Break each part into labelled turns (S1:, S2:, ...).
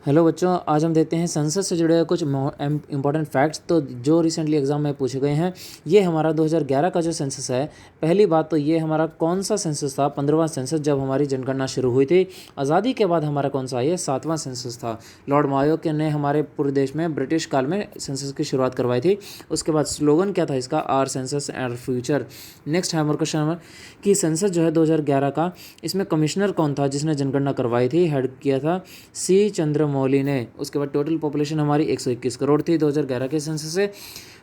S1: Hello बच्चों, आज हम देखते हैं संसद से जुड़े कुछ इंपॉर्टेंट फैक्ट्स तो जो रिसेंटली एग्जाम में पूछे गए हैं। ये हमारा 2011 का जो सेंसस है। पहली बात तो ये हमारा कौन सा सेंसस था, 15वां सेंसस जब हमारी जनगणना शुरू हुई थी। आज़ादी के बाद हमारा कौन सा ये 7वां सेंसस था। लॉर्ड मायो के ने हमारे पूरे देश में ब्रिटिश काल में सेंसस की शुरुआत करवाई थी। उसके बाद स्लोगन क्या था इसका, our census and future. Next है हमारा क्वेश्चन कि सेंसस जो है 2011 का, इसमें कमिश्नर कौन था जिसने जनगणना करवाई थी, हेड किया था सी चंद्रमौली ने। उसके बाद टोटल पॉपुलेशन हमारी 121 करोड़ थी 2011 के सेंसस से।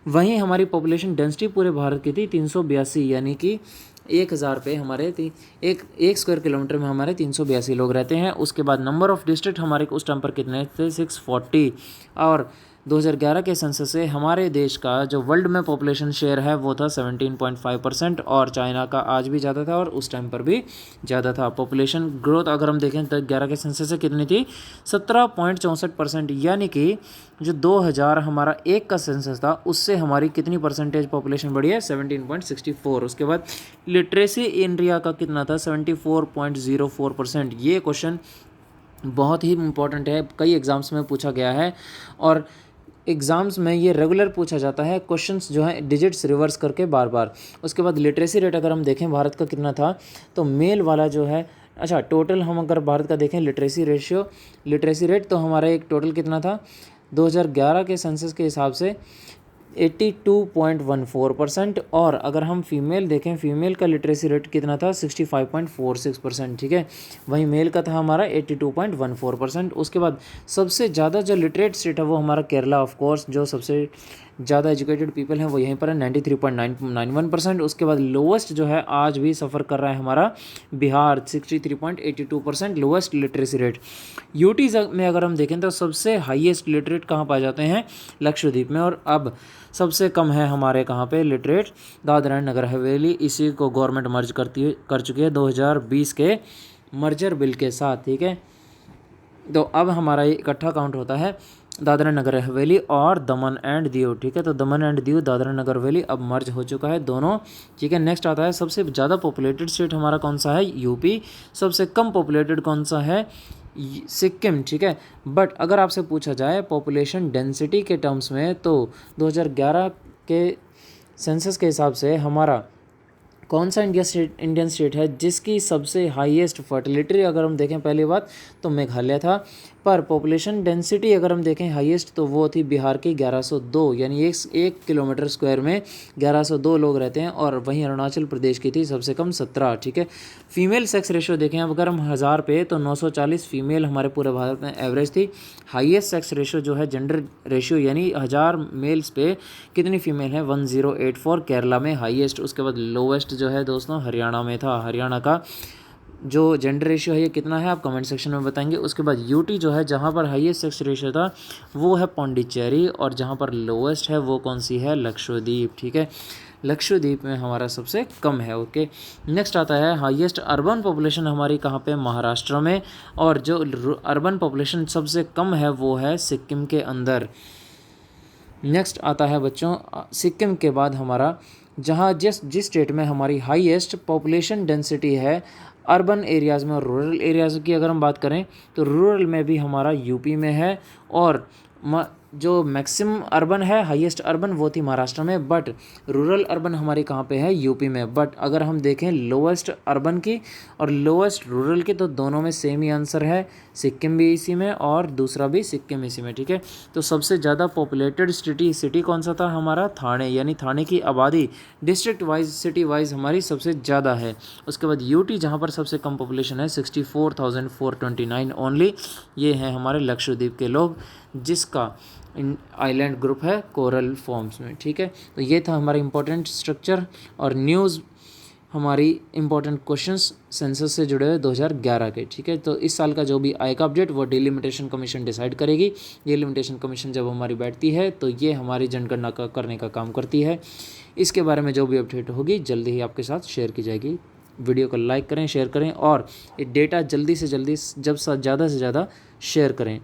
S1: वहीं हमारी पॉपुलेशन डेंसिटी पूरे भारत की थी 382, यानी कि 1000 पे हमारे एक स्क्वायर किलोमीटर में हमारे 382 लोग रहते हैं। उसके बाद नंबर ऑफ डिस्ट्रिक्ट हमारे उस टाइम पर कितने थे, 640। और 2011 के सेंसस से हमारे देश का जो वर्ल्ड में पॉपुलेशन शेयर है वो था 17.5%, और चाइना का आज भी ज़्यादा था और उस टाइम पर भी ज़्यादा था। पॉपुलेशन ग्रोथ अगर हम देखें तो 11 के सेंसस से कितनी थी, 17.64%, यानी कि जो 2000 हमारा एक का सेंसस था उससे हमारी कितनी परसेंटेज पॉपुलेशन बढ़ी है, 17.64। उसके बाद लिटरेसी इंडिया का कितना था, 74.04%। ये क्वेश्चन बहुत ही इंपॉर्टेंट है, कई एग्जाम्स में पूछा गया है और एग्ज़ाम्स में ये रेगुलर पूछा जाता है। क्वेश्चंस जो है डिजिट्स रिवर्स करके बार बार। उसके बाद लिटरेसी रेट अगर हम देखें भारत का कितना था, तो मेल वाला जो है, अच्छा टोटल हम अगर भारत का देखें लिटरेसी रेट तो हमारा एक टोटल कितना था 2011 के सेंसस के हिसाब से 82.14%। और अगर हम फीमेल देखें, फीमेल का लिटरेसी रेट कितना था, 65.46%। ठीक है, वहीं मेल का था हमारा 82.14%। उसके बाद सबसे ज़्यादा जो लिटरेट स्टेट है वो हमारा केरला, ऑफ कोर्स, जो सबसे ज़्यादा एजुकेटेड पीपल हैं वो यहीं पर है, 93.91%। उसके बाद लोवेस्ट जो है आज भी सफ़र कर रहा है हमारा Bihar, 63.82% lowest literacy rate. UT में अगर हम देखें तो सबसे हाईएस्ट लिटरेट कहाँ पाए जाते हैं, लक्षद्वीप में। और अब सबसे कम है हमारे कहाँ पे लिटरेट, दादरा एंड नगर हवेली। इसी को गवर्नमेंट मर्ज कर चुकी है 2020 के मर्जर बिल के साथ। ठीक है, तो अब हमारा ये इकट्ठा काउंट होता है दादरा नगर हवेली और दमन एंड दीव। ठीक है, तो दमन एंड दीव, दादरा नगर हवेली अब मर्ज हो चुका है दोनों। ठीक है, नेक्स्ट आता है सबसे ज़्यादा पॉपुलेटेड स्टेट हमारा कौन सा है, यूपी। सबसे कम पॉपुलेटेड कौन सा है, सिक्किम। ठीक है, बट अगर आपसे पूछा जाए पॉपुलेशन डेंसिटी के टर्म्स में तो 2011 के सेंसस के हिसाब से हमारा कौन सा इंडियन स्टेट है जिसकी सबसे हाईएस्ट फर्टिलिटी अगर हम देखें, पहली बात तो मेघालय था। पर पॉपुलेशन डेंसिटी अगर हम देखें हाईएस्ट तो वो थी बिहार की 1102, यानी एक किलोमीटर स्क्वायर में 1102 लोग रहते हैं। और वहीं अरुणाचल प्रदेश की थी सबसे कम 17। ठीक है, फीमेल सेक्स रेशियो देखें अब अगर हम 1000 पे तो 940 फीमेल हमारे पूरे भारत में एवरेज थी। हाईएस्ट सेक्स रेशियो जो है जेंडर रेशियो, यानी 1000 मेल्स पे कितनी फीमेल है, 1084 केरला में हाईएस्ट। उसके बाद लोवेस्ट जो है दोस्तों हरियाणा में था। हरियाणा का जो जेंडर रेशियो है ये कितना है, आप कमेंट सेक्शन में बताएंगे। उसके बाद यूटी जो है जहाँ पर हाईएस्ट सेक्स रेशियो था वो है पौंडीचेरी, और जहाँ पर लोवेस्ट है वो कौन सी है, लक्षद्वीप। ठीक है, लक्षद्वीप में हमारा सबसे कम है। ओके, नेक्स्ट आता है हाईएस्ट अर्बन पॉपुलेशन हमारी कहाँ पे, महाराष्ट्र में। और जो अर्बन पॉपुलेशन सबसे कम है वो है सिक्किम के अंदर। नेक्स्ट आता है बच्चों सिक्किम के बाद हमारा जहाँ जिस स्टेट में हमारी हाईएस्ट पॉपुलेशन डेंसिटी है अर्बन एरियाज़ में और रूरल एरियाज़ की अगर हम बात करें तो रूरल में भी हमारा यूपी में है। और जो मैक्सिमम अर्बन है, हाईएस्ट अर्बन वो थी महाराष्ट्र में, बट रूरल अर्बन हमारी कहाँ पे है, यूपी में। बट अगर हम देखें लोवेस्ट अर्बन की और लोवेस्ट रूरल की तो दोनों में सेम ही आंसर है, सिक्किम भी इसी में और दूसरा भी सिक्किम इसी में। ठीक है, तो सबसे ज़्यादा पॉपुलेटेड सिटी कौन सा था हमारा, थाने, यानी थाने की आबादी डिस्ट्रिक्ट वाइज सिटी वाइज हमारी सबसे ज़्यादा है। उसके बाद यूटी जहाँ पर सबसे कम पॉपुलेशन है 64,429 ओनली, ये हैं हमारे लक्षद्वीप के लोग, जिसका आइलैंड ग्रुप है कोरल फॉर्म्स में। ठीक है, तो ये था हमारा इंपॉर्टेंट स्ट्रक्चर और न्यूज़, हमारी इंपॉर्टेंट क्वेश्चंस सेंसस से जुड़े हुए 2011 के। ठीक है, तो इस साल का जो भी आएगा अपडेट वो डिलिमिटेशन कमीशन डिसाइड करेगी। डिलिमिटेशन कमीशन जब हमारी बैठती है तो ये हमारी जनगणना करने का काम करती है। इसके बारे में जो भी अपडेट होगी जल्दी ही आपके साथ शेयर की जाएगी। वीडियो को लाइक करें, शेयर करें और ये डेटा जल्दी से जल्दी ज़्यादा से ज़्यादा शेयर करें।